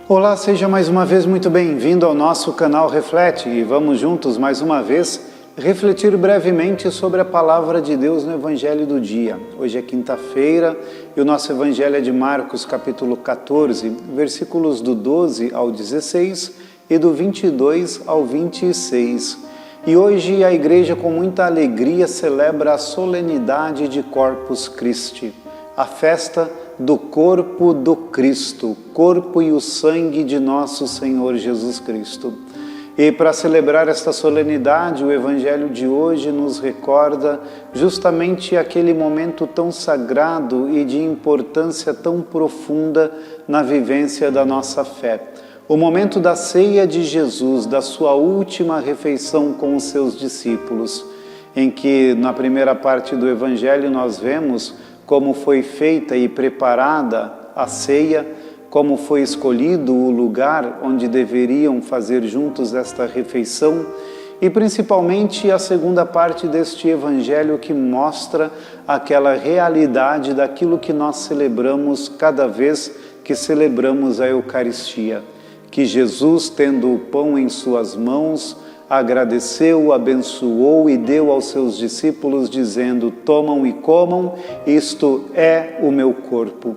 Olá, seja mais uma vez muito bem-vindo ao nosso canal Reflete e vamos juntos mais uma vez refletir brevemente sobre a Palavra de Deus no Evangelho do dia. Hoje é quinta-feira e o nosso Evangelho é de Marcos capítulo 14, versículos do 12 ao 16 e do 22 ao 26. E hoje a Igreja com muita alegria celebra a solenidade de Corpus Christi, a festa do corpo do Cristo, corpo e o sangue de nosso Senhor Jesus Cristo. E para celebrar esta solenidade, o Evangelho de hoje nos recorda justamente aquele momento tão sagrado e de importância tão profunda na vivência da nossa fé. O momento da ceia de Jesus, da sua última refeição com os seus discípulos, em que na primeira parte do Evangelho nós vemos como foi feita e preparada a ceia, como foi escolhido o lugar onde deveriam fazer juntos esta refeição e principalmente a segunda parte deste Evangelho que mostra aquela realidade daquilo que nós celebramos cada vez que celebramos a Eucaristia, que Jesus, tendo o pão em suas mãos, agradeceu, abençoou e deu aos seus discípulos, dizendo: tomam e comam, isto é o meu corpo.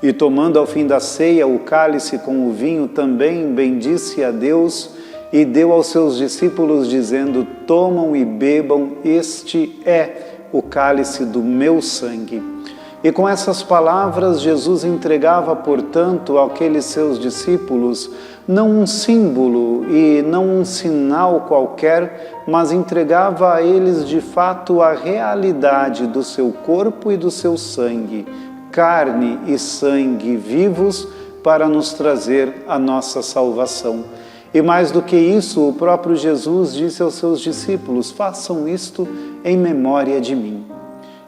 E tomando ao fim da ceia o cálice com o vinho, também bendisse a Deus e deu aos seus discípulos, dizendo: tomam e bebam, este é o cálice do meu sangue. E com essas palavras, Jesus entregava, portanto, àqueles seus discípulos não um símbolo e não um sinal qualquer, mas entregava a eles de fato a realidade do seu corpo e do seu sangue, carne e sangue vivos para nos trazer a nossa salvação. E mais do que isso, o próprio Jesus disse aos seus discípulos: façam isto em memória de mim.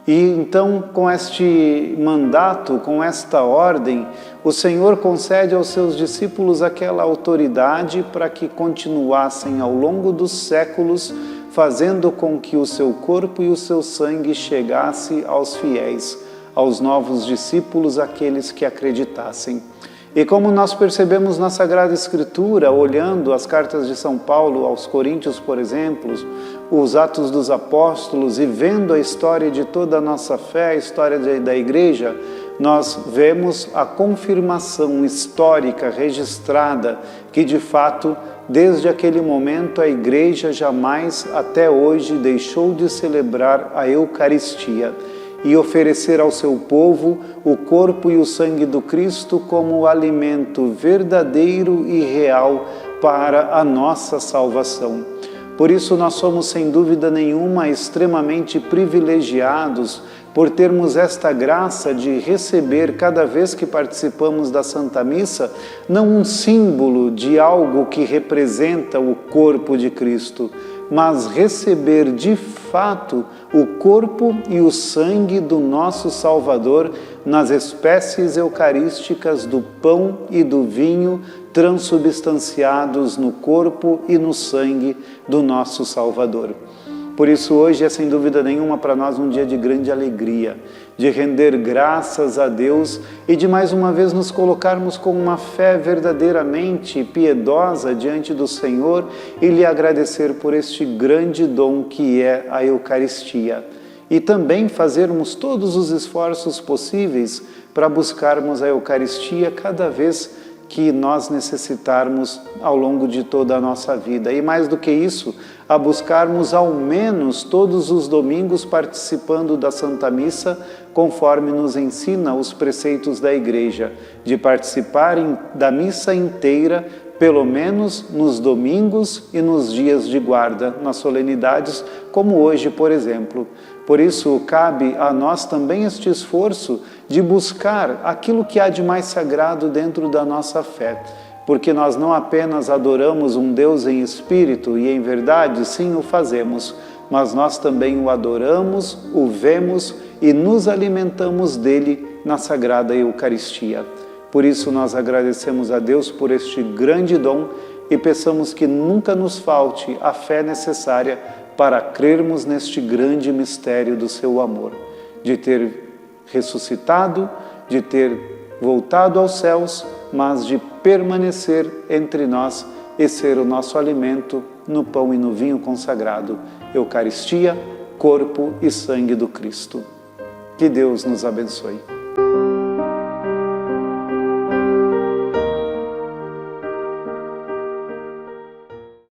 E então, com este mandato, com esta ordem, o Senhor concede aos seus discípulos aquela autoridade para que continuassem ao longo dos séculos, fazendo com que o seu corpo e o seu sangue chegasse aos fiéis, aos novos discípulos, aqueles que acreditassem. E como nós percebemos na Sagrada Escritura, olhando as cartas de São Paulo aos Coríntios, por exemplo, os Atos dos Apóstolos, e vendo a história de toda a nossa fé, a história da Igreja, nós vemos a confirmação histórica registrada que, de fato, desde aquele momento a Igreja jamais até hoje deixou de celebrar a Eucaristia e oferecer ao seu povo o corpo e o sangue do Cristo como alimento verdadeiro e real para a nossa salvação. Por isso nós somos, sem dúvida nenhuma, extremamente privilegiados por termos esta graça de receber, cada vez que participamos da Santa Missa, não um símbolo de algo que representa o corpo de Cristo, mas receber de fato o corpo e o sangue do nosso Salvador nas espécies eucarísticas do pão e do vinho transubstanciados no corpo e no sangue do nosso Salvador. Por isso hoje é sem dúvida nenhuma para nós um dia de grande alegria, de render graças a Deus e de mais uma vez nos colocarmos com uma fé verdadeiramente piedosa diante do Senhor e lhe agradecer por este grande dom que é a Eucaristia. E também fazermos todos os esforços possíveis para buscarmos a Eucaristia cada vez que nós necessitarmos ao longo de toda a nossa vida. E mais do que isso, a buscarmos ao menos todos os domingos participando da Santa Missa, conforme nos ensina os preceitos da Igreja, de participar da missa inteira, pelo menos nos domingos e nos dias de guarda, nas solenidades, como hoje, por exemplo. Por isso, cabe a nós também este esforço de buscar aquilo que há de mais sagrado dentro da nossa fé, porque nós não apenas adoramos um Deus em espírito e em verdade, sim, o fazemos, mas nós também o adoramos, o vemos e nos alimentamos dele na Sagrada Eucaristia. Por isso nós agradecemos a Deus por este grande dom e peçamos que nunca nos falte a fé necessária para crermos neste grande mistério do seu amor, de ter ressuscitado, de ter voltado aos céus, mas de permanecer entre nós e ser o nosso alimento no pão e no vinho consagrado, Eucaristia, corpo e sangue do Cristo. Que Deus nos abençoe.